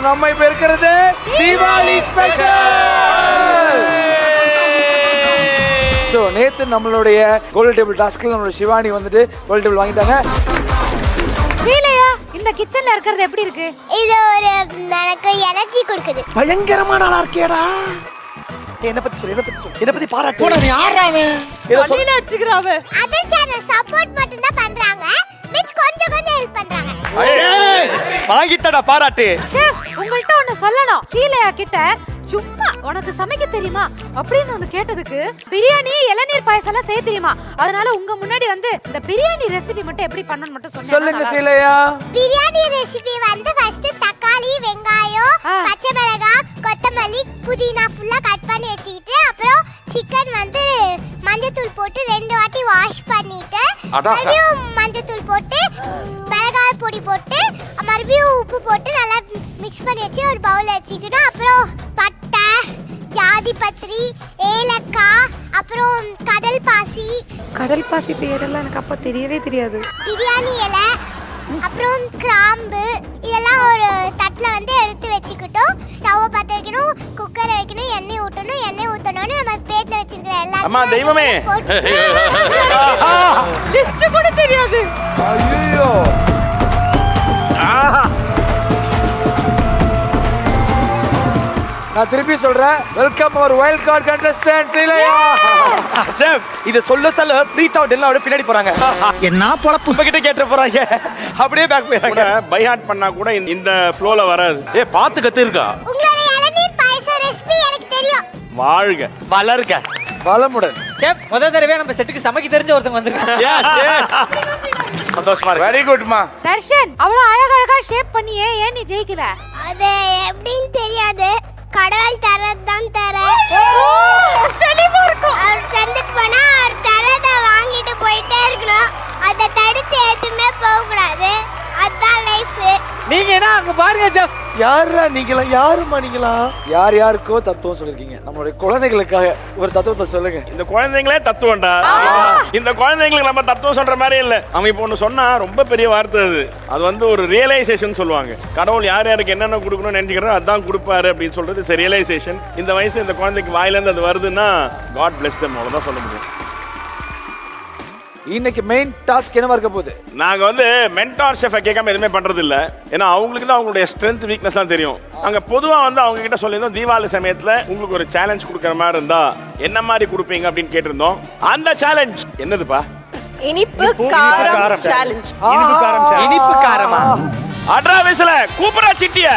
நம்ம இப்ப இருக்கிறது தீபாவளி ஸ்பெஷல். சோ நேத்து நம்மளுடைய கோல்டன் டேபிள் டாஸ்க்ல நம்மளோட சிவானி வந்துட்டு கோல்டன் டேபிள் வாங்கிட்டாங்க. ஸ்ரீலயா, இந்த கிச்சன்ல இருக்கிறது எப்படி இருக்கு? இது ஒரு எனக்கு எனர்ஜி கொடுக்குது. பயங்கரமான ஆளா இருக்கேடா. என்ன பத்தி சொல்லு, என்ன பத்தி பாராட்டு. போடா நீ ஆறாவே. வலியில அடிச்சுக்கறாவே. அதர் சேனல் சப்போர்ட் மட்டும் தான் பண்றாங்க. மிச் கொஞ்சம் ஹெல்ப் பண்றாங்க. ஏய் வாங்கிட்டடா பாராட்டு. ஷெஃப், உங்கள்ட்ட ஒன்னு சொல்லணும். ஸ்ரீலயா கிட்ட சும்மா உனக்கு சமைக்க தெரியுமா அப்படின்னு வந்து கேட்டதுக்கு பிரியாணி இளநீர் பாயசம் எல்லாம் செய்ய தெரியுமா, அதனால உங்க முன்னாடி வந்து இந்த பிரியாணி ரெசிபி மட்டும் எப்படி பண்ணனும் மட்டும் சொன்னேன். சொல்லுங்க ஸ்ரீலயா. பிரியாணி ரெசிபி வந்து ஃபர்ஸ்ட் தக்காளி, வெங்காயம், பச்சை மிளகாய், கொத்தமல்லி, புதினா ஃபுல்லா கட் பண்ணி வச்சிட்டு அப்புறம் சிக்கன் வந்து மஞ்சள் போட்டு 2 வாட்டி வாஷ் பண்ணிட்டு மறுபடியும் மஞ்சள் போட்டு மிளகாய் பொடி போட்டு மறுபடியும் உப்பு போட்டு நல்லா மிக்ஸ் பண்ணி வச்சு ஒரு பவுல்ல வச்சுக்கணும். அப்புறம் பட்டை, ஜாதி பத்திரி, ஏலக்காய், அப்புறம் கடல் பாசி பேரெல்லாம் எனக்கு அப்ப தெரியவே தெரியாது. பிரியாணி இலை, அப்புறம் கிராம்பு இதெல்லாம் ஒரு தட்டுல வந்து எடுத்து வச்சுக்கிட்டோம். ஸ்டவ் பத்த வைக்கணும், குக்கரை வைக்கணும், எண்ணெய் ஊத்தணும்னு நம்ம பிளேட்ல வச்சிருக்கிற எல்லாத்தையும் அம்மா தெய்வமே லிஸ்ட் கூட தெரியாது. ஐயோ நான் திருப்பி சொல்றேன், வெல்கம் அவர் wild card contestant Srilaya. Chef இத சொல்ல பிரீத் அவுட் எல்லாம் அப்படியே பின்னாடி போறாங்க. என்ன பொளப்பு உங்க கிட்ட கேட்ட போறாங்க. அப்படியே பேக் போறாங்க. பை ஹார்ட் பண்ணா கூட இந்த ஃப்ளோல வராது. ஏய் பாத்து கத்து இருக்கா. உங்களுடைய இளநீர் பாயசம் ரெசிபி எனக்கு தெரியும். வாழ்க வளர்க வளமுடன். செஃப் முதல் தடவை நம்ம செட்டுக்கு சமைக்க தெரிஞ்ச ஒருத்தங்க வந்திருக்காங்க. சந்தோஷமா இருக்கு. வெரி குட்மா. தர்ஷன், அவ்வளவு அழகழகா ஷேப் பண்ணியே ஏன் நீ ஜெயிக்கல? அது எப்படின்னு தெரியாது. கடவுள் தரதான் தர. தெளிவா இருக்கும். அவர் தந்துட்டு போனா அவர் தரத வாங்கிட்டு போயிட்டே இருக்கணும். அதை தடுத்து எதுவுமே போக கூடாது. அதான் லைஃப். நீங்க என்ன அங்க பாருங்க செஃப். யாரா நீங்களா? யாருமா நீங்களா? யார் யாருக்கோ தத்துவம் சொல்லிருக்கீங்க, நம்மளுடைய குழந்தைகளுக்காக ஒரு தத்துவத்தை சொல்லுங்க. இந்த குழந்தைங்களே தத்துவம்டா. இந்த குழந்தைங்களுக்கு நம்ம தத்துவம் சொல்ற மாதிரி இல்ல. அவன் இப்போ ஒண்ணு சொன்னா ரொம்ப பெரிய வார்த்தை அது. அது வந்து ஒரு ரியலைசேஷன் சொல்லுவாங்க. கடவுள் யார் யாருக்கு என்னென்ன கொடுக்கணும்னு நினைச்சுக்கிறோம் அதான் கொடுப்பாரு அப்படின்னு சொல்றது ரியலைசேஷன். இந்த வயசு இந்த குழந்தைக்கு வாயில இருந்து அது வருதுன்னா காட் பிளஸ் them, அவ்வளவுதான் சொல்ல முடியும். இன்னைக்கு மெயின் டாஸ்க் என்னவா இருக்க போகுது? நாங்க வந்து மென்டார் ஷெஃபை கேட்காம எதுவுமே பண்றது இல்ல. ஏன்னா அவங்களுக்கு தான் அவங்களுடைய ஸ்ட்ரென்த் வீக்னஸ் தான் தெரியும். நாங்க பொதுவா வந்து அவங்க கிட்ட சொல்லியிருந்தோம், தீபாவளி சமயத்துல உங்களுக்கு ஒரு சேலஞ்ச் கொடுக்குற மாதிரி இருந்தா என்ன மாதிரி கொடுப்பீங்க அப்படின்னு கேட்டிருந்தோம். அந்த சேலஞ்ச் என்னதுப்பா? இனிப்பு காரம் சேலஞ்ச். இனிப்பு காரமா? அட்ரா விசில கூப்பரா சிட்டிய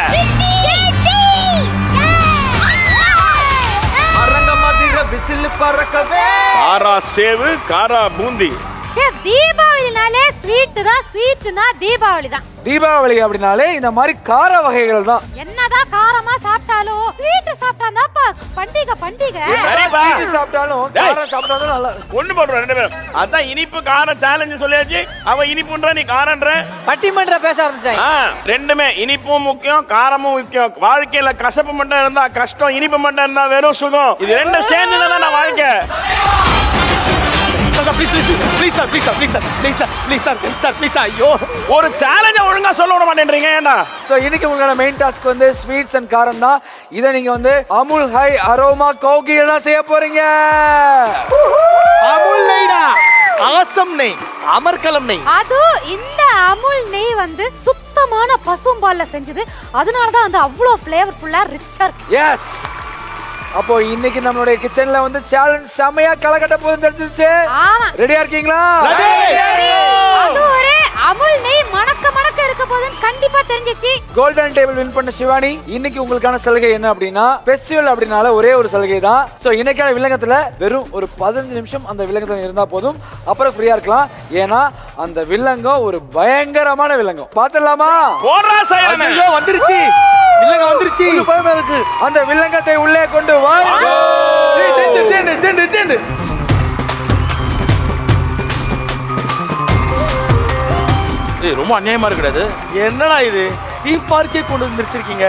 விசில் பறக்கவே. காரா சேவு, காரா பூந்தி. ஷெஃப், தீபாவளினாலே ஸ்வீட் தான், ஸ்வீட்னா தீபாவளி தான். தீபாவளி அப்படினாலே இந்த மாதிரி கார வகைகள் தான். என்னதான் காரமா சாப்பிட்டாலும் ஸ்வீட் சாப்பிட்டாதான்ப்பா பண்டிகை பண்டிகை. சரிப்பா. ஸ்வீட் சாப்பிட்டாலும் காரம் சாப்பிட்டாலும் நல்லா ஒண்ணு போடுறோம் ரெண்டு பேரும். அதான் இனிப்பு காரம் சேலஞ்ச் சொல்லியாச்சு. அவன் இனிப்புன்ற நீ காரன்ற. பட்டிமன்ற பேச ஆரம்பிச்சாங்க. ரெண்டுமே இனிப்பும் முக்கியம், காரமும் முக்கியம். வாழ்க்கையில கசப்பு மட்டும் இருந்தா கஷ்டம், இனிப்பு மட்டும் இருந்தா வெறும் சுகம். இது ரெண்டும் சேர்ந்து தான் நான் வாழ்க்கை. ஒரு சேலஞ்ச ஒழுங்கா சொல்ல விட மாட்டேன்றீங்க. ஏண்டா? சோ இன்னைக்கு உங்களோட மெயின் டாஸ்க் வந்து ஸ்வீட்ஸ் அண்ட் காரம் தான். இத நீங்க வந்து அமுல் ஹை அரோமா கோகில தான் செய்ய போறீங்க. அமுல் நெய்டா, ஆசம் நெய், அமர்கலம் நெய். அது இந்த அமுல் நெய் வந்து சுத்தமான பசும்பால்ல செஞ்சது. அதனால தான் வந்து அவ்வளவு ஃப்ளேவர்ஃபுல்லா ரிச்சா இருக்கு. எஸ். அப்போ இன்னைக்கு நம்மளுடைய கிச்சன்ல வந்து சேலஞ்ச் செமையா கலக்கட்ட போகுது தெரிஞ்சிருச்சு. ஆமா. ரெடியா இருக்கீங்களா? அது ஒரு அமுல் நெய் மணக்க மணக்க இருக்க போதுன்னு கண்டிப்பா தெரிஞ்சிச்சு. கோல்டன் டேபிள் வின் பண்ண சிவானி, இன்னைக்கு உங்களுக்கான சலுகை என்ன அப்படின்னா ஃபெஸ்டிவல் அப்படினால ஒரே ஒரு சலுகை தான். சோ இன்னைக்கான வில்லங்கத்துல வெறும் ஒரு 15 நிமிஷம் அந்த வில்லங்கத்துல இருந்தா போதும், அப்புறம் ஃப்ரீயா இருக்கலாம். ஏன்னா அந்த வில்லங்கம் ஒரு பயங்கரமான வில்லங்கம். பாத்துடலாமா? போடுறா சைலன். ஐயோ வந்துருச்சு. வில்லங்க வந்துருச்சு. பயமா இருக்கு. அந்த வில்லங்கத்தை உள்ளே கொண்டு வாங்க. ரொம்ப அநியாயமா இருக்குடாது. என்னடா இது? தீம் பார்க்கே கொண்டு வந்து நிறுத்திருக்கீங்க.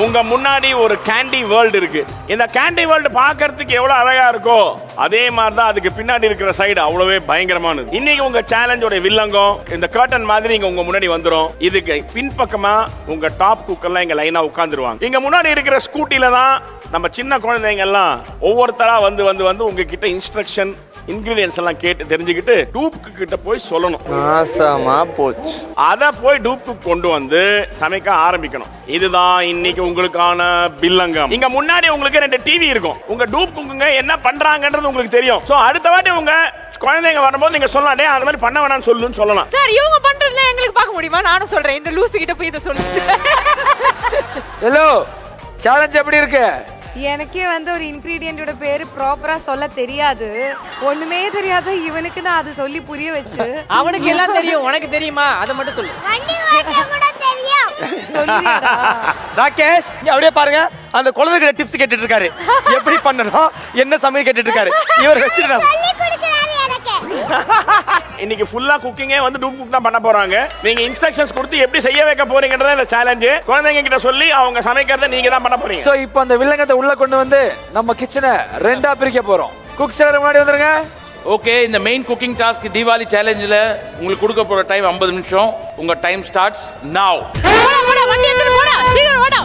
உங்க முன்னாடி ஒரு கேண்டி வேர்ல்டு இருக்கு. இந்த கேண்டி வேர்ல்டு பார்க்கிறதுக்கு எவ்வளவு அழகா இருக்கோ அதே மாதிரி தான் அதுக்கு பின்னாடி இருக்கிற சைடு அவ்வளவே பயங்கரமானது. இன்னைக்கு உங்க சேலஞ்சோட வில்லங்கம் இந்த கர்டன் மாதிரி இங்க உங்க முன்னாடி வந்துரும். இதுக்கு பின்பக்கமா உங்க டாப் குக்கெல்லாம் இங்க லைனா உட்கார்ந்துருவாங்க. இங்க முன்னாடி இருக்கிற ஸ்கூட்டில தான் நம்ம சின்ன குழந்தைங்க எல்லாம் ஒவ்வொருத்தரா வந்து வந்து வந்து உங்ககிட்ட இன்ஸ்ட்ரக்ஷன் இன்கிரிடியன்ஸ் எல்லாம் கேட்டு தெரிஞ்சுக்கிட்டு டூப் கிட்ட போய் சொல்லணும். நாசமா போச்சு. அத போய் டூப் கொண்டு வந்து சமைக்க ஆரம்பிக்கணும். இதுதான் இன்னைக்கு உங்களுக்கான பில்லங்கம். இங்க முன்னாடி உங்களுக்கு 2 டிவி இருக்கும். உங்க டூப் குக்குங்க என்ன பண்றாங்கன்றது உங்களுக்கு தெரியும். சோ அடுத்த வாட்டி உங்க குழந்தைங்க வரும்போது நீங்க சொல்லலாம், டேய் அந்த மாதிரி பண்ண வேணாம்னு சொல்லுன்னு சொல்லலாம். சார் இவங்க பண்றதுல எங்களுக்கு பார்க்க முடியுமா? நானும் சொல்றேன், இந்த லூசு கிட்ட போய் இதை சொல்லு. ஹலோ, சேலஞ்ச் எப்படி இருக்கு? எனக்கே வந்து ஒரு இன்கிரீடியன்ட்டோட பேரு ப்ராப்பரா சொல்ல தெரியாது. ஒண்ணுமே தெரியாத இவனுக்கு நான் அது சொல்லி புரிய வச்சு அவனுக்கு எல்லாம் தெரியும், உனக்கு தெரியுமா? அதை மட்டும் சொல்லு. வண்டி ஓட்ட கூட தெரியும். சொல்லுவியாடா? ராகேஷ் இங்க அப்படியே பாருங்க, அந்த குழந்தைகிட்ட டிப்ஸ் கேட்டுட்டு இருக்காரு. எப்படி பண்ணணும், என்ன சமையல் கேட்டுட்டு இருக்காரு. இவர் வச்சிருக்காரு. சொல்லி கொடுக்கறாரு எனக்கு. இன்னைக்கு ஃபுல்லா குக்கிங்கே வந்து டூப் குக் தான் பண்ண போறாங்க. நீங்க இன்ஸ்ட்ரக்ஷன்ஸ் கொடுத்து எப்படி செய்ய வைக்க போறீங்கன்றத இந்த சேலஞ்ச். குழந்தைங்க கிட்ட சொல்லி அவங்க சமைக்கிறத நீங்க தான் பண்ண போறீங்க. சோ இப்போ அந்த வில்லங்கத்தை உள்ள கொண்டு வந்து நம்ம கிச்சனை 2ஆ பிரிக்க போறோம். குக்ஸ் எல்லாரும் முன்னாடி வந்துருங்க. ஓகே, இந்த மெயின் குக்கிங் டாஸ்க் தீபாவளி சேலஞ்சில் உங்களுக்கு கொடுக்க போற டைம் 50 நிமிஷம். உங்க டைம் ஸ்டார்ட்ஸ் நவ். வண்டி எடுத்து போடா, சீக்கிரம் வாடா.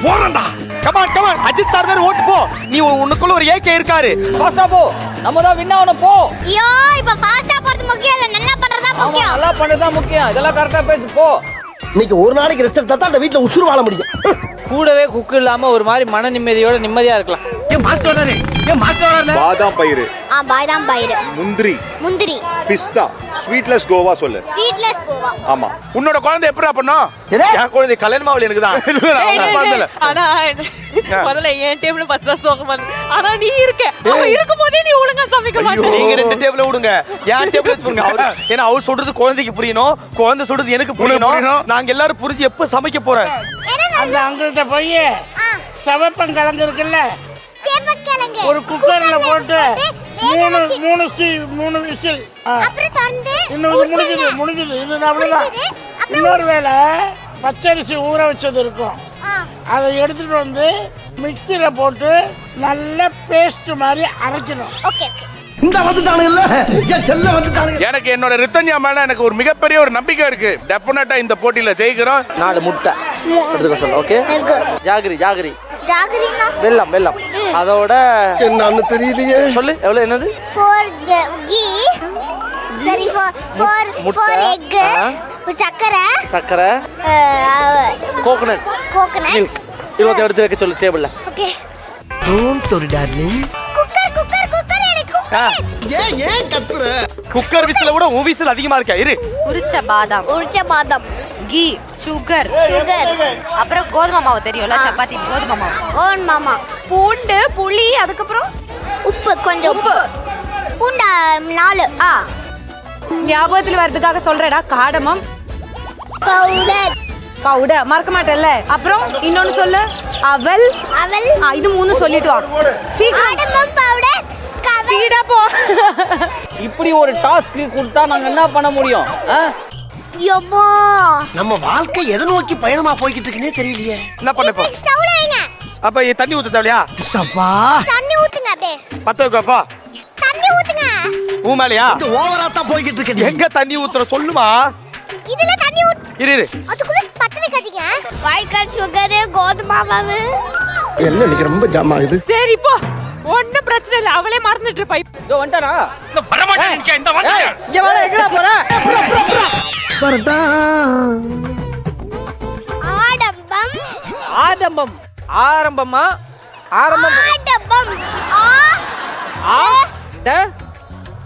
போறடா. கமான் கமான், அஜித் சார் தான் ஓட்டு போ. நீ உனக்குள்ள ஒரு ஏகே இருக்காரு. ஃபாஸ்டா போ, நம்ம தான் வின் ஆகணும். போ, ஐயோ இப்ப ஃபாஸ்டா போறது முக்கியம் இல்ல, நல்லா பண்றதா முக்கியம். நல்லா பண்ணதான் முக்கியம். இதெல்லாம் கரெக்டா பேசு. போ. இன்னைக்கு ஒரு நாளைக்கு ரெஸ்ட் எடுத்தா தான் அந்த வீட்ல உசுறு வாழ முடியும். கூடவே குக்கு இல்லாம ஒரு மாதிரி மன நிம்மதியோட நிம்மதியா இருக்கலாம். பாதாம் பயிறு, பாதாம் பயிறு, முந்திரி, பிஸ்தா, ஸ்வீட்லெஸ் கோவா சொல்லு. ஸ்வீட்லெஸ் கோவா. ஆமா. உன்னோட குழந்தை எப்படா பண்ணும்? என் குழந்தை கல்யாணம் ஆகல எனக்கு தான். ஆனா முதல்ல என் டேபிள் பார்த்து தான் சோகம் வந்து. ஆனா நீ இருக்க, அவன் இருக்கும்போதே நீ ஒழுங்கா சமைக்க மாட்டே. நீங்க 2 டேபிள் விடுங்க, என் டேபிள் வச்சுங்க. ஏன்னா அவர் சொல்றது குழந்தைக்கு புரியணும், குழந்தை சொல்றது எனக்கு புரியணும். நாங்க எல்லாரும் புரிஞ்சு எப்ப சமைக்க போறேன். அந்த அங்கிட்ட போய் செவப்பன் கிழங்கு இருக்குல்ல, சேப்பக்கிழங்கு ஒரு குக்கர்ல போட்டு 3 விசில். அப்புறம் தந்து இன்னும் முடிஞ்சது. இது அவ்வளவுதான். இன்னொரு வேளை பச்சரிசி ஊற வச்சது இருக்கும், அதை எடுத்துட்டு வந்து மிக்ஸில போட்டு நல்ல பேஸ்ட் மாதிரி அரைக்கணும். Okay okay. இந்த வந்துட்டானுங்கல்ல, செல்ல வந்துட்டானுங்க. எனக்கு என்னோட ரித்தன்யா மேல எனக்கு ஒரு மிகப்பெரிய ஒரு நம்பிக்கை இருக்கு. டெஃபினட்டா இந்த போட்டியில ஜெயிக்கிறோம். 4 முட்டை எடுத்துக்க சொல்லு. ஓகே, ஜாகிரி ஜாகிரி ஜாகரினா வெல்லம் வெல்லம். அதோட என்னன்னு தெரியலையே. சொல்லு எவ்வளவு? என்னது? 4 கீ, சரி 4 முட்டை, எக், சக்கரை, கோகனட் மில்க். இவ்வளவு எடுத்து வைக்க சொல்லு டேபிள்ல. Okay. Don't worry darling. Cooker எனக்கு குக்கர். ஏன் கத்துற? குக்கர் விசில விட உன் விசில் அதிகமா இருக்கா? இரு. உரிச்ச பாதாம், கீ, சுகர், அப்புறம் கோதுமை மாவு தெரியும்ல, சப்பாத்தி கோதுமை மாவு, ஓன் மாமா, பூண்டு, புளி, அதுக்கப்புறம் உப்பு, கொஞ்சம் உப்பு, பூண்டா 4. ஞாபகத்துல வரதுக்காக சொல்றேடா. காடமம் பவுடர் மறக்க மாட்டேல்ல. அப்புறம் இன்னொன்னு சொல்லு. அவல். இது 3 சொல்லிட்டு வா சீக்கிரம். காடமம் பவுடர், ஸ்பீடா போ. இப்படி ஒரு டாஸ்க் கொடுத்தா நாங்க என்ன பண்ண முடியும்? யம்மா, நம்ம வாழ்க்கை எதை நோக்கி பயணமா போய்கிட்டு இருக்குன்னே தெரியலையே. என்ன பண்ண போ? ஸ்டவ்ல வைங்க. அப்ப தண்ணி ஊத்த தேவையா? சப்பா, தண்ணி ஊத்துங்க. அப்படியே பத்த வைக்கப்பா. தண்ணி ஊத்துங்க. ஊ மேலயா? ஓவரா தான் போய்கிட்டு இருக்கு. எங்க தண்ணி ஊத்துற சொல்லுமா? இதுல தண்ணி இரு. அதுக்குள்ள பத்த வைக்காதீங்க. வைட் சுகர், கோதுமை மாவு. என்ன இன்னைக்கு ரொம்ப ஜாம் ஆகுது. சரி போ, ஒண்ணும் பிரச்சனை இல்ல. அவளே மறந்துட்டு இருப்பா. இதோ வந்துட்டானா? இந்த வரமாட்டேன் இந்த வந்து. இங்க வாடா, எங்கடா போற? ஆடம்பம், ஆரம்பமா? ஆரம்பம். ஆடம்பம்,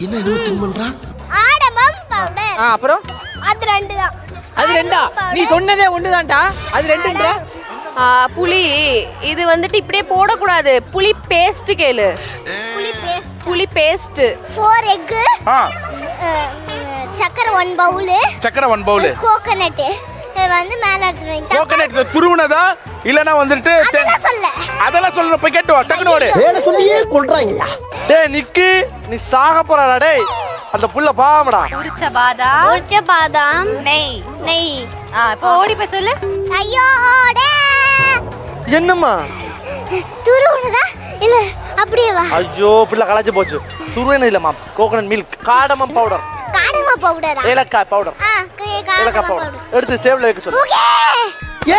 என்ன இது தின் பண்றா? ஆடம்பம் பவுடர். அப்புறம் அது 2 தான். அது 2ஆ? நீ சொன்னதே ஒண்ணுதான்டா. அது 2ன்ற. புளி இது வந்துட்டு இப்படியே போடக்கூடாது. புளி பேஸ்ட் கேளு. புளி பேஸ்ட் 4 எக், சக்கரை 1 பவுல், சக்கரை 1 பவுல், கோகனட் வந்து மேல எடுத்து வைங்க. கோகனட் துருவுனதா இல்லனா வந்துட்டு அதெல்லாம் சொல்ல போய் கேட்டு வா. டக்குனு ஓடு. வேலை சொல்லியே கொல்றாங்கயா. டேய் நிக்கி, நீ சாக போறடா டேய். அந்த புள்ள பாவம்டா. உரிச்ச பாதாம், நெய். இப்போ ஓடி போய் சொல்லு. ஐயோடே என்னம்மா துருவுனதா இல்ல அப்படியே வா. ஐயோ பிள்ளை களைச்சு போச்சு. துருவேன இல்லம்மா, கோகனட் மில்க், காடமம் பவுடர், காடமா பவுடரா? ஏலக்காய் பவுடர், ஏலக்காய் பவுடர் எடுத்து டேபிள்ல வைக்க சொல்லு. ஓகே.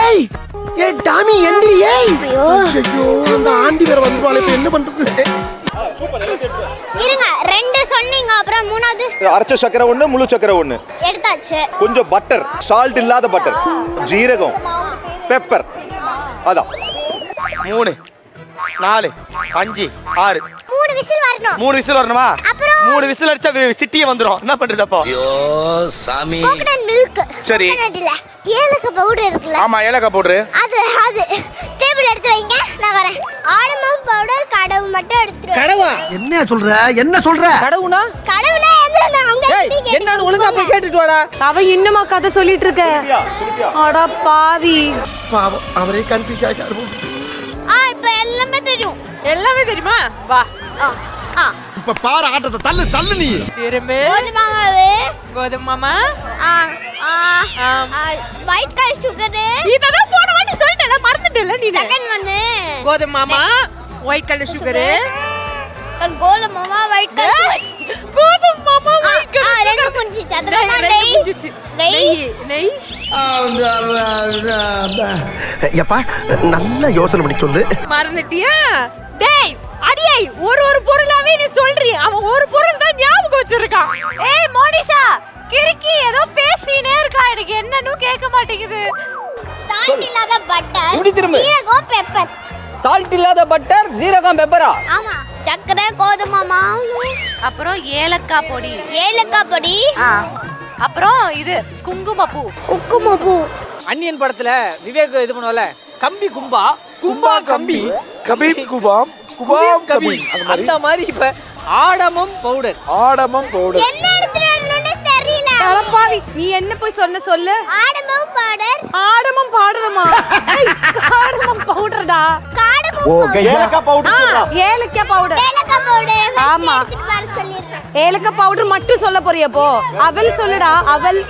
ஏய் ஏய் டாமி எந்திரி. ஏய் ஐயோ அந்த ஆண்டி வேற வந்துவாளே, இப்ப என்ன பண்றது? இருங்க, 2 சொன்னீங்க, அப்புறம் மூணாவது அரைச்ச சக்கரை ஒண்ணு, முழு சக்கரை ஒண்ணு, எடுத்தாச்சு. கொஞ்சம் பட்டர், சால்ட் இல்லாத பட்டர், ஜீரகம், பெப்பர். அதான் 3 4 5 6 3 விசில் வரணும். 3 விசில் வரணுமா? அப்புறம் 3 விசில் அடிச்சா சிட்டியே வந்துரும். என்ன பண்றது அப்போ? Coconut milk. சரி. கோகனட் இல்ல, ஏலக்காய் பவுடர் இருக்குல்ல, ஆமா ஏலக்காய் போடுற. அது டேபிள் எடுத்து வைங்க, நான் வரேன். ஆடமம் பவுடர் கடவு மட்டும் எடுத்துரு. கடவா? என்ன சொல்ற? என்ன சொல்ற? கடவுனா? கடவுனா என்ன? அங்க என்னன்னு ஒழுங்கா போய் கேட்டுட்டு வாடா. அவ இன்னுமா கதை சொல்லிட்டு இருக்க? அட பாவி. பாவம் அவரே கன்ஃபியூஸ் ஆயிட்டாரு. இப்ப எல்லாமே தெரியும். எல்லாமே தெரியுமா? வா. இப்ப பாரு ஆட்டத்தை, தள்ளு தள்ளு நீ. திரும்ப கோதுமை மாவு, கோதுமை மாமா. ஒயிட் காய் சுகர், இததான் போன வாட்டி சொல்லிட்டேல, மறந்துட்டேல நீ. செகண்ட் வந்து கோதுமை மாமா, ஒயிட் கலர் சுகர். கோதுமை மாமா, ஒயிட் காய், கோதுமை மாமா, ஒயிட் கலர். ரெண்டு குஞ்சி சதுரமா நெய். நெய். எப்பா நல்ல யோசனை பண்ணி சொல்லு. மறந்துட்டியா? டேய் அடியே, ஒரு பொருளாவே நீ சொல்றீ. அவன் ஒரு பொருள் தான் ஞாபகம் வச்சிருக்கான். ஏய் மோனிஷா, கிறுக்கி ஏதோ பேசினே இருக்கா, எனக்கு என்னன்னு கேட்க மாட்டேங்குது. சால்ட் இல்லாத பட்டர், இப்படி திரும்ப. ஜீரகம், பெப்பர். சால்ட் இல்லாத பட்டர், ஜீரகம், பெப்பரா? ஆமா, சக்கரை, கோதுமை மாவு, அப்புறம் ஏலக்காய் பொடி, ஏலக்காய் பொடி, அப்புறம் இது குங்குமப்பூ. குங்குமப்பூ. அன்னியன் படத்துல விவேக் இது பண்ணுவல, கம்பி கும்பா கும்பா கம்பி, கபீப் குபாம் குபாம் கபி. அந்த மாதிரி இப்ப ஆடமம் பவுடர். ஆடமம் பவுடர். என்ன எடுத்துட்டு வரணும்னு தெரியல. பாவி, நீ என்ன போய் சொல்லு. ஆடமம் பவுடர். ஆடமம் பாடுறமா? ஆடமம் பவுடர்டா. காடமம் ஏலக்காய் பவுடர் சொல்றா. ஏலக்காய் பவுடர். ஏலக்காய் பவுடர். ஆமா. எடுத்துட்டு வர சொல்லிருக்கேன். ஏலக்காய் பவுடர் மட்டும் சொல்ல போறியா? போ அவல் சொல்லுடா. அவல்,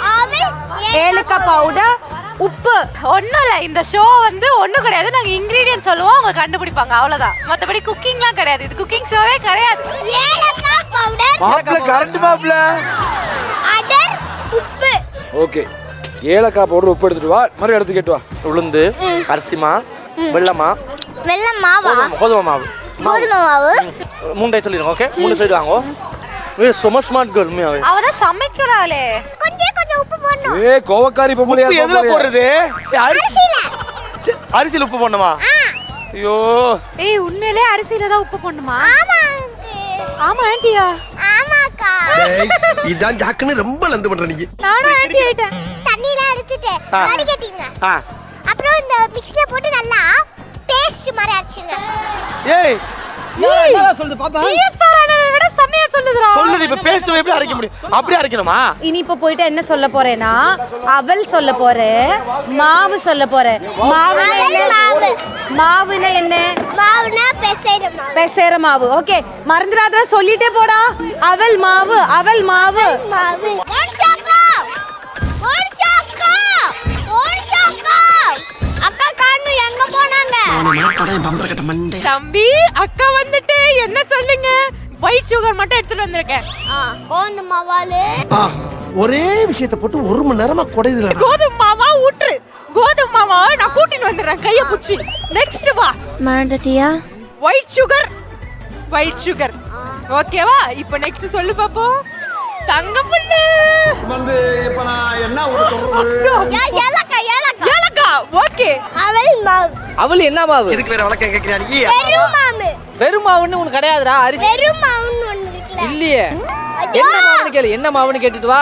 ஏலக்காய் பவுடர், உப்பு. ஒண்ணும் இல்ல, இந்த ஷோ வந்து ஒண்ணும் கிடையாது. நாங்க இன்கிரீடியன்ட் சொல்லுவோம், அவங்க கண்டுபிடிப்பாங்க, அவ்வளவுதான். மத்தபடி குக்கிங்லாம் கிடையாது. இது குக்கிங் ஷோவே கிடையாது. ஏலக்காய் பவுடர், மாப்ள கரண்ட் மாப்ள. அதர், உப்பு. ஓகே, ஏலக்காய் பவுடர், உப்பு எடுத்துட்டு வா. மறுபடியும் எடுத்து கேட்டு வா. உளுந்து, அரிசிமா, வெள்ளமா, வெல்லம் மாவா, கோதுமை மாவு. கோதுமை மாவு. 3 டை சொல்லிருங்க. ஓகே, 3 சைடு வாங்கோ. வே சும்மா ஸ்மார்ட் கேர்ள் மீ. அவதான் சமைக்கிறாளே. கொஞ்சம் உப்பு போடணும். ஏய் கோவக்காரி பொம்பளையா? உப்பு எதுல போடுறது? அரிசில. அரிசில உப்பு போடணுமா? ஐயோ. ஏய் உண்மையிலே அரிசியில தான் உப்பு போடணுமா? ஆமா. ஆமா ஆண்டியா? ஆமாக்கா. இதான் ஜாக்குன்னு ரொம்ப லந்து பண்ற நீ. நானும் ஆண்டி ஆயிட்டேன். தண்ணில எடுத்துட்டு வடிகட்டிங்க. ஆ. அப்புறம் இந்த மிக்ஸில போட்டு நல்லா பேஸ்ட் மாதிரி அரைச்சுங்க. ஏய் என்னடா சொல்லுது பாப்பா? டிஎஸ்ஆர் அண்ணனை விட செமையா சொல்லுதுடா. சொல்லுது. இப்ப பேஸ்ட் எப்படி அரைக்க முடியும்? அப்படியே அரைக்கணுமா? இனி இப்ப போயிட்டு என்ன சொல்ல போறேன்னா, அவல் சொல்ல போறேன், மாவு சொல்ல போறேன். மாவுனா என்ன? மாவுனா பெசைற மாவு. பெசேற மாவு. ஓகே, மறந்துடாத, சொல்லிட்டே போடா. அவல் மாவு, அவல் மாவு. மாவு. மோனிஷாக்கா, மோனிஷாக்கா, மோனிஷாக்கா. அக்கா காணு, எங்க போனாங்க? தம்பி, அக்கா வந்துட்டு என்ன சொல்லுங்க? ஒயிட் சுகர் மட்டும் எடுத்துட்டு வந்திருக்கேன். கோதுமை மாவாலு. ஒரே விஷயத்தை போட்டு 1 மணி நேரமா குடையுதுல. கோதுமை மாமா ஊற்று. கோதுமை மாமாவை நான் கூட்டிட்டு வந்துடுறேன், கைய புடிச்சு. நெக்ஸ்ட் வா. மறந்துட்டியா? White sugar, white sugar. ஓகேவா? இப்போ நெக்ஸ்ட் சொல்லு பாப்போம். தங்க புண்ணு வந்து இப்ப நான் என்ன ஒரு சொல்றது? ஏலக்காய், ஏலக்காய். ஏலக்காய். ஓகே. அவல் மாவு. அவள் என்ன மாவு? இதுக்கு வேற வழக்கம் கேக்குறியா நீ? வெறும் மாவு. பெருமாவுன்னு உனக்கு கிடையாதுடா. அரிசி வெறும் மாவுன்னு ஒண்ணு இருக்குல. இல்லையே. என்ன மாவுன்னு கேளு. என்ன மாவுன்னு கேட்டுட்டு வா.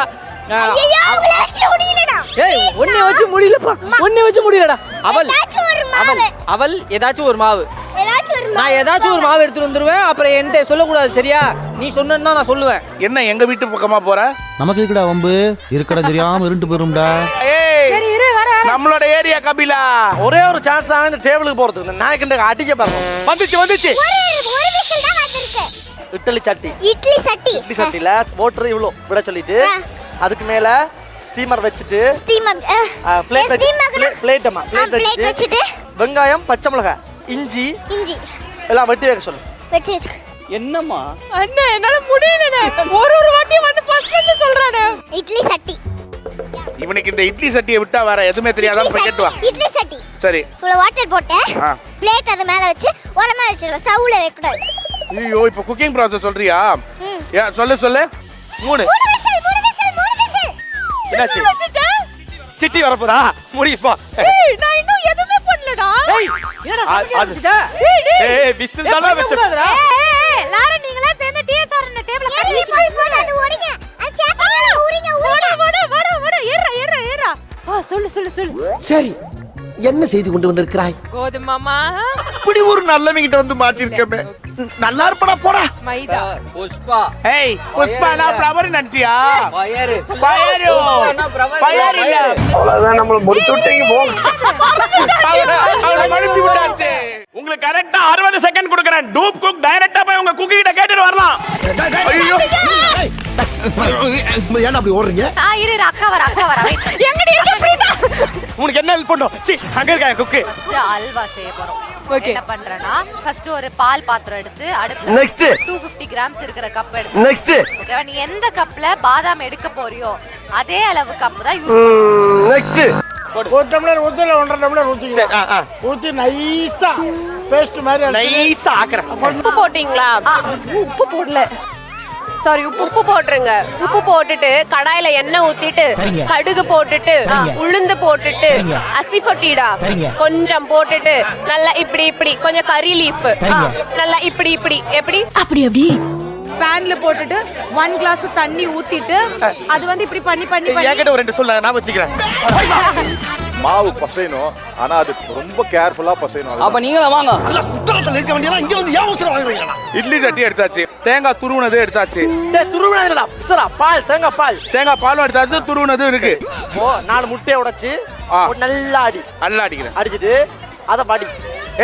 ஐயோ, உங்களுக்கு முடியலடா. ஏய் ஒண்ணே வச்சு முடியலப்பா. ஒண்ணே வச்சு முடியலடா. அவல், ஏதாச்சும் ஒரு மாவு. அவல், அவல் ஏதாச்சும் ஒரு மாவு. ஏதாச்சும் ஒரு மாவு. நான் ஏதாச்சும் ஒரு மாவு எடுத்துட்டு வந்துருவேன். அப்புறம் என்கிட்ட சொல்லக்கூடாது, சரியா? நீ சொன்னா நான் சொல்லுவேன். என்ன எங்க வீட்டு பக்கமா போற? நமக்கு இருக்குடா வம்பு, இருக்கடா தெரியாம இருண்டு போயிரும்டா. ஏய் சரி இரு, வர. நம்மளோட ஏரியா கபிலா. ஒரே ஒரு சான்ஸ் தான் இந்த டேபிளுக்கு போறதுக்கு. இந்த நாய்க்கு அடிக்க பாருங்க. வந்துச்சு. ஒரு விசில் தான் வந்திருக்கு. இட்லி சட்டி. இட்லி சட்டி. இட்லி சட்டில மோட்டர் இவ்வளோ விட சொல்லிட்டு அதுக்கு மேல ஸ்டீமர் வச்சுட்டு steamer. Plate steamer. Plate plate வச்சிட்டு வெங்காயம் பச்சை மிளகாய் இஞ்சி இஞ்சி எல்லாம் வெட்டி வைக்க சொல்லு. வெட்டி வச்சுக்க. என்னம்மா அண்ணே என்னால முடியலண்ணே. ஒரு வாட்டி வந்து ஃபர்ஸ்ட் சொல்றானே. இட்லி சட்டி. இவனுக்கு இந்த இட்லி சட்டியை விட்டா வேற எதுவுமே தெரியாதான் போய் கேட்டு வா. இட்லி சட்டி. சரி. இவ்வளவு வாட்டர் போட்டு பிளேட் அது மேல வச்சு உரமா வச்சிரலாம். ஸ்டவ்ல வைக்க கூடாது. ஐயோ இப்போ குக்கிங் process சொல்றியா? சொல்லு 3 என்னாச்சு? சிட்டி வரப்போறா முடிப்பா. ஏய் நான் இன்னும் எதுவுமே பண்ணலடா. என்னடா சமைக்க ஆரம்பிச்சிட்ட? ஏய் விசில் தான வச்ச. ஏய் லாரன் நீங்களே சேர்ந்து டிஎஸ்ஆர் இந்த டேபிள்ல கட்டி போடு அது ஓடிங்க. அது சேப்பல ஊறிங்க வட ஏறா. சொல்லு. சரி என்ன செய்து கொண்டு வந்திருக்கிறாய்? கோதுமாமா இப்படி ஒரு நல்லவங்கிட்ட வந்து மாட்டிருக்கமே. நல்லா இருப்படா போடா. மைதா புஷ்பா ஏய் புஷ்பா நான் ஃப்ளவர் நினைச்சியா? ஃபயர் ஃபயர் இல்ல. அவ்வளவுதான் நம்மள முடிச்சு விட்டீங்க போங்க. அவளை மடிச்சு விட்டாச்சு. உங்களுக்கு கரெக்ட்டா 60 செகண்ட் கொடுக்கறேன். டூப் குக் டைரக்டா போய் உங்க குக்கி கிட்ட கேட்டுட்டு வரலாம். ஐயோ ஏன்டா அப்படி ஓடுறீங்க? இரு அக்கா வர எங்கடி இருக்க பிரீதா? உனக்கு என்ன ஹெல்ப் பண்ணோம்? சி அங்க இருக்க குக்கு. ஃபர்ஸ்ட் அல்வா செய்ய போறோம். என்ன பண்றேன்னா ஃபர்ஸ்ட் ஒரு பால் பாத்திரம் எடுத்து அடுப்புல நெக்ஸ்ட் 250 கிராம்ஸ் இருக்கிற கப் எடுத்து நெக்ஸ்ட் ஓகேவா நீ எந்த கப்ல பாதாம் எடுக்க போறியோ அதே அளவு கப் தான் யூஸ் நெக்ஸ்ட் ஒரு டம்ளர் ஊத்துல 1.5 டம்ளர் ஊத்திங்க. ஊத்தி நைஸா பேஸ்ட் மாதிரி நைஸா ஆக்குறேன். உப்பு போட்டீங்களா? உப்பு போடல சாரி உப்பு போட்டுருங்க. உப்பு போட்டுட்டு கடாயில எண்ணெய் ஊத்திட்டு கடுகு போட்டுட்டு உளுந்து போட்டுட்டு அசிஃபட்டிடா கொஞ்சம் போட்டுட்டு நல்லா இப்படி கொஞ்சம் கறி லீஃப் நல்லா இப்படி எப்படி அப்படி பேன்ல போட்டுட்டு 1 கிளாஸ் தண்ணி ஊத்திட்டு அது வந்து இப்படி பண்ணி என்கிட்ட ஒரு 2 சொல்ல நான் வச்சுக்கிறேன். மாவு பசையணும் ஆனா அது ரொம்ப கேர்ஃபுல்லா பசையணும். அப்ப நீங்களே வாங்க. குற்றத்துல இருக்க வேண்டியதா இங்க வந்து ஏன் அவசரம் வாங்குறீங்க? இட்லி சட்டி எடுத்தாச்சு. தேங்காய் துருவுனது எடுத்தாச்சு. டேய் துருவுனது இல்லடா. சரா பால் தேங்காய் பாலும் எடுத்தாச்சு. துருவுனது இருக்கு. ஓ 4 முட்டையை உடைச்சு ஒரு நல்லா அடிக்கிறேன். அடிச்சிட்டு அத பாடி.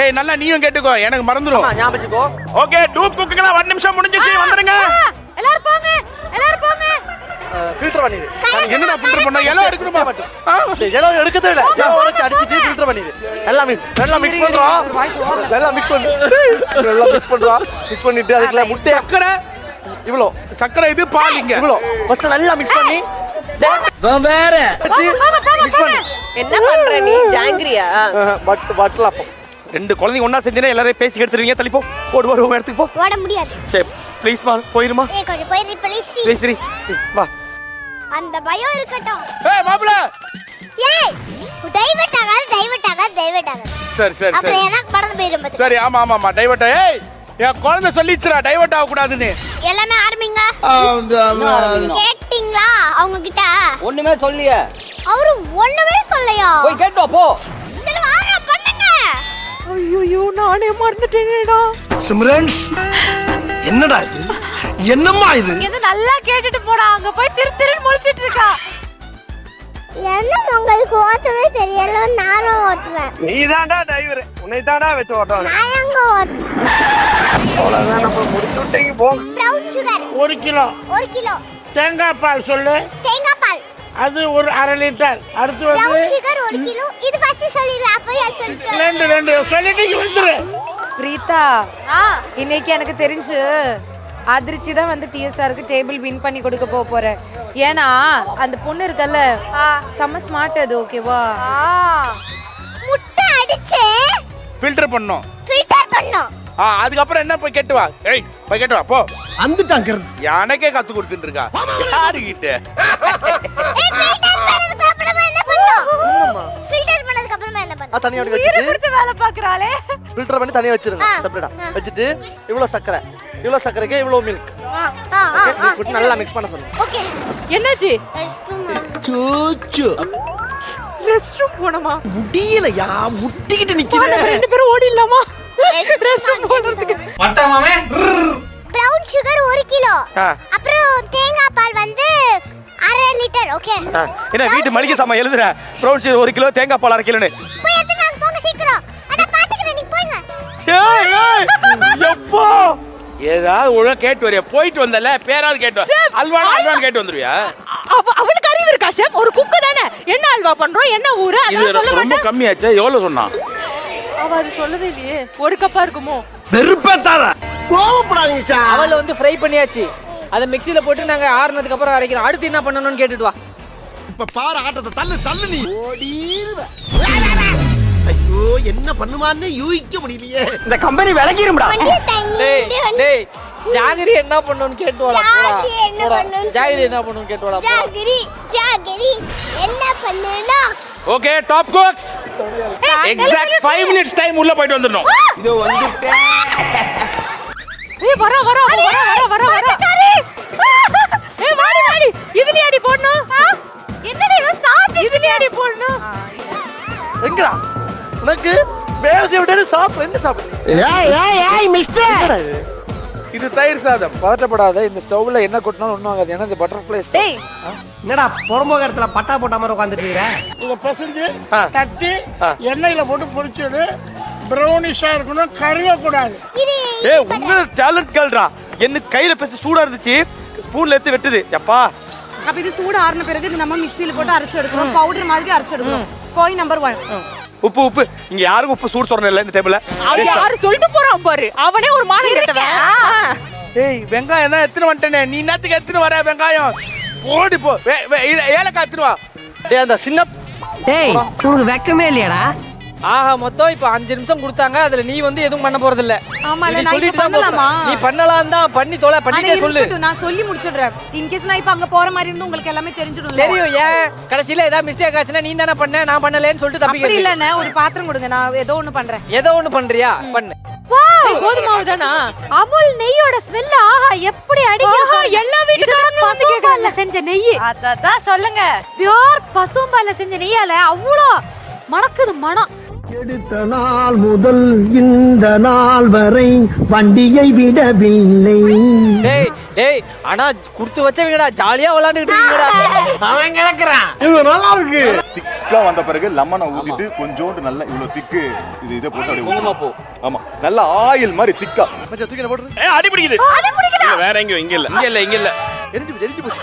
ஏய் நல்லா நீயும் கேட்டுக்கோ எனக்கு மறந்துரும். ஞாபகம் வச்சுக்கோ. ஓகே டூப் குக்கிங்லாம் 1 நிமிஷம் முடிஞ்சிச்சு. வந்துருங்க. எல்லாரும் போங்க. ஃபில்டர் பண்ணிடு. என்னடா ஃபில்டர் பண்ணா எல்லாம் எடுக்கணுமா? எல்லாம் எடுக்கதே இல்ல. எல்லாம் உடைச்சு அடிச்சிட்டு ஃபில்டர் பண்ணிடு. எல்லாம் மிக்ஸ் பண்றோம். எல்லாம் மிக்ஸ் பண்றோம். மிக்ஸ் பண்ணிட்டு அதுக்குள்ள முட்டை சக்கரை இவ்ளோ சக்கரை இது பால் இங்க இவ்ளோ ஃபர்ஸ்ட் நல்லா மிக்ஸ் பண்ணி வேற மிக்ஸ் பண்ணி என்ன பண்ற நீ? ஜாங்கிரியா? பட்டல அப்போ 2 குழந்தைங்க ஒண்ணா செஞ்சீனா எல்லாரும் பேசி எடுத்துருவீங்க. தள்ளி போ. ஓடு இடத்துக்கு போ. ஓட முடியாது. சரி ப்ளீஸ் மா போயிருமா. ஏய் கொஞ்சம் போயிரு ப்ளீஸ். சரி வா. அந்த பயம் இருக்கட்டும். ஏய் மாப்ள ஏய் டைவர்ட் ஆகாத. சரி அப்புறம் எனக்கு மறந்து போயிரும் பாத்து. சரி ஆமா டைவர்ட். ஏய் என் குழந்தை சொல்லிச்சுடா டைவர்ட் ஆக கூடாதுன்னு. எல்லாமே ஆரம்பிங்க. கேட்டிங்களா அவங்க கிட்ட? ஒண்ணுமே சொல்லியே. அவரு ஒண்ணுமே சொல்லலையா? போய் கேட்டு போ. சரி வாங்க பண்ணுங்க. ஐயோ நானே மறந்துட்டேனேடா. சிம்ரன்ஸ் என்னடா இது? என்னம்மா இது? இது நல்லா கேட்டுட்டு போடா. அங்க போய் திருன்னு முழிச்சிட்டு இருக்கா. என்ன உங்களுக்கு ஓட்டவே தெரியல. நானும் ஓட்டுவேன். நீதான்டா டிரைவர். உன்னை தான்டா வெச்சு ஓட்டணும். நான் எங்க ஓட்டுவேன்? அவ்வளவுதான் நம்ம முடிச்சு விட்டீங்க போங்க. Brown sugar 1 kilo. 1 கிலோ. தேங்காய் பால் சொல்லு. தேங்காய் பால் அது ஒரு 1/2 லிட்டர். அடுத்து வந்து பிரவுன் சுகர் 1 கிலோ. இது ஃபர்ஸ்ட் சொல்லிடுறேன். அப்போ அது சொல்லிட்டு 2 சொல்லிட்டீங்க வந்துரு. பிரீதா இன்னைக்கு எனக்கு தெரிஞ்சு அதிர்ச்சி தான் வந்து டிஎஸ்ஆருக்கு டேபிள் வின் பண்ணி கொடுக்க போறேன். ஏன்னா அந்த பொண்ணு இருக்கல்ல செம்ம ஸ்மார்ட். அது ஓகேவா? முட்டை அடிச்சு ஃபில்டர் பண்ணோம். அதுக்கப்புறம் என்ன போய் கேட்டு வா. ஏய் போய் கேட்டு வா போ. வந்துட்டாங்க. யானைக்கே கத்து கொடுத்துட்டு இருக்கா. யாரு கிட்ட? ஏய் ஃபில்டர் பண்ணதுக்கு அப்புறமா என்ன பண்ணோம்? ஃபில்டர் பண்ணதுக்கு அப்புறமா என்ன பண்ணோம்? தனியா வச்சிட்டு கொடுத்து வேலை பாக்குறாளே. ஃபில்டர் பண்ணி தனியா வச்சிருங்க. செப்பரேட்டா வச்சிட்டு இவ்ளோ சக்கரைக்கு இவ்ளோ மில்க் போட்டு நல்லா மிக்ஸ் பண்ண சொல்லுங்க. ஓகே என்னாச்சு? ரெஸ்ட் ரூம் போணுமா? முடியலையா? முட்டிக்கிட்டு நிக்கிறேன். 2 பேரும் ஓடிடலாமா? ரெஸ்ட் ரூம் போறதுக்கு. மட்டமாமே பிரவுன் சுகர் 1 கிலோ. அப்புறம் தேங்காய் பால் வந்து 1/2 லிட்டர். ஓகே என்ன வீட்டு மளிகை சாமான் எழுதுற? பிரவுன் சுகர் 1 கிலோ, தேங்காய் பால் 1/2 கிலோன்னு. போய் எடுத்துட்டு போங்க சீக்கிரம். அட பாத்துக்கிறேன் நீ போங்க. ஏய் எப்போ ஏதாவது ஒழுங்கா கேட்டு வரியா? போயிட்டு வந்தல பேராவது கேட்டு வா. அல்வான்னு கேட்டு வந்துருவியா? அவளுக்கு அறிவு இருக்கா ஷெஃப்? ஒரு குக்கு தானே. என்ன அல்வா பண்றோம்? என்ன ஊரு? இது அத சொல்ல ரொம்ப மாட்டேன். கம்மியாச்சே. எவ்வளவு சொன்னா? அவ அது சொல்லவே இல்லையே. ஒரு கப்பா இருக்குமோ? வெறுப்பேத்தாத கோவப்படாதீங்க சார். அவளை வந்து ஃப்ரை பண்ணியாச்சு. அதை மிக்ஸில போட்டு நாங்க ஆறுனதுக்கு அப்புறம் அரைக்கிறோம். அடுத்து என்ன பண்ணணும்னு கேட்டுட்டு வா. இப்ப பாரு ஆட்டத்தை தள்ளு தள்ளு நீ ஓடிடுவ. ஐயோ என்ன பண்ணுமான்னு யூகிக்க முடியலையே. இந்த கம்பெனி விலகிரும்டா. டேய் ஜாகிரி என்ன பண்ணணும்னு கேட்டு வாடா. ஜாகிரி என்ன பண்ணணும்னு கேட்டு வாடா. ஜாகிரி என்ன பண்ணனும்? Okay top cooks exact 5 minutes time உள்ள போயிட்டு வந்துடணும். இதோ வந்துட்டேன். ஏய் வர ஏய் வாடி இதுல அடி போடணும். என்னடி இது சாப்பிட்டு இதுல அடி போடணும். எங்கடா உனக்கு பேசி விட்டு சாப்பிடு. என்ன சாப்பிடு? ஏய் மிஸ்டர் இது தயிர் சாதம். பதட்டப்படாத, இந்த ஸ்டவ்ல என்ன கொட்டினாலும் ஒன்றும் ஆகாது. ஏன்னா இந்த பட்டர்ஃப்ளை ஸ்டவ். என்னடா புறம்போக இடத்துல பட்டா போட்ட மாதிரி உட்காந்துட்டு இருக்கற? இதை பிசைஞ்சு தட்டி எண்ணெயில போட்டு பொரிச்சுடு. ப்ரௌனிஷா இருக்கணும், கருகக்கூடாது. ஏய் உங்க டேலண்ட் கேள்றா. என்ன கையில பேசி சூடா இருந்துச்சு, ஸ்பூன்ல எடுத்து வெட்டுது. எப்பா அப்ப இது சூடு ஆறுன பிறகு இது நம்ம மிக்ஸில போட்டு அரைச்சு எடுக்கணும். பவுடர் மாதிரி அரைச்சு எடுக்கணும். Point number 1. உப்பு இங்க யாருக்கும் உப்பு சூடு சொல்றேன் இல்ல இந்த டேபிள்ல. அவன் யாரு சொல்லிட்டு போறான் பாரு. அவனே ஒரு மானங்கெட்டவன். ஏய் வெங்காயம் தான் எத்தனை வந்துட்டேனே. நீ என்னத்துக்கு எத்தனை வர வெங்காயம்? போடி போ. ஏலக்காய் எத்தனை வா. டேய் அந்த சின்ன டேய் உனக்கு வெக்கமே இல்லையாடா? ஆஹா மொத்தம் இப்ப 5 நிமிஷம் கொடுத்தாங்க. அதுல நீ வந்து எதுவும் பண்ண போறது இல்ல. ஆமா இல்ல நான் இப்ப பண்ணலாமா? நீ பண்ணலாம் தான். பண்ணி தோல பண்ணிட்டே சொல்லு. நான் சொல்லி முடிச்சிடுறேன். இன் கேஸ் நான் இப்ப அங்க போற மாதிரி இருந்து உங்களுக்கு எல்லாமே தெரிஞ்சிடும்ல. தெரியும். ஏன் கடைசில ஏதாவது மிஸ்டேக் ஆச்சுனா நீ தான பண்ண, நான் பண்ணலன்னு சொல்லிட்டு அப்படி தப்பிக்க. இல்லனே ஒரு பாத்திரம் கொடுங்க, நான் ஏதோ ஒன்னு பண்றேன். ஏதோ ஒன்னு பண்றியா பண்ணு. வாவ் கோதுமை மாவு தானா? அமுல் நெய்யோட ஸ்மெல் ஆஹா எப்படி அடிக்குது. எல்லா வீட்டுக்காரங்களும் வந்து கேக்குறாங்க. செஞ்ச நெய். அதான் சொல்லுங்க. பியூர் பசும்பால்ல செஞ்ச நெய்யால அவ்ளோ மணக்குது மணம். எடுத்த நாள் முதல் இந்த நாள் வரை வண்டியை விடவில்லை. டேய் ஆனா குடுத்து வச்சவங்கடா ஜாலியா விளையாண்டுட்டு இருக்கீங்கடா. அவன் கிடக்குறான். இது நல்லா இருக்கு. திக்கா வந்த பிறகு லெமனை ஊத்திட்டு கொஞ்சோண்டு நல்லா இவ்வளவு திக்கு இதை போட்டு அப்படியே குங்கும பூ. ஆமா நல்லா ஆயில் மாதிரி திக்கா கொஞ்சம் தூக்கி போடு. ஏய் அடி பிடிக்குது. இல்ல வேற எங்கேயும் இங்க இல்ல. எரிஞ்சு போச்சு.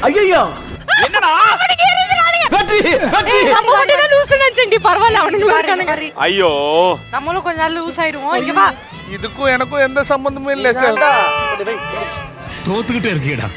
ஐயோ என்னடா? நம்ம மட்டும் லூஸ் நினைச்சேன்டி. பரவாயில்ல அவனுங்க இருக்கானுங்க. ஐயோ நம்மளும் கொஞ்ச நாள் லூஸ் ஆயிடுவோம். இங்க வா. இதுக்கும் எனக்கும் எந்த சம்பந்தமும் இல்ல சார். தோத்துக்கிட்டே இருக்கீடா.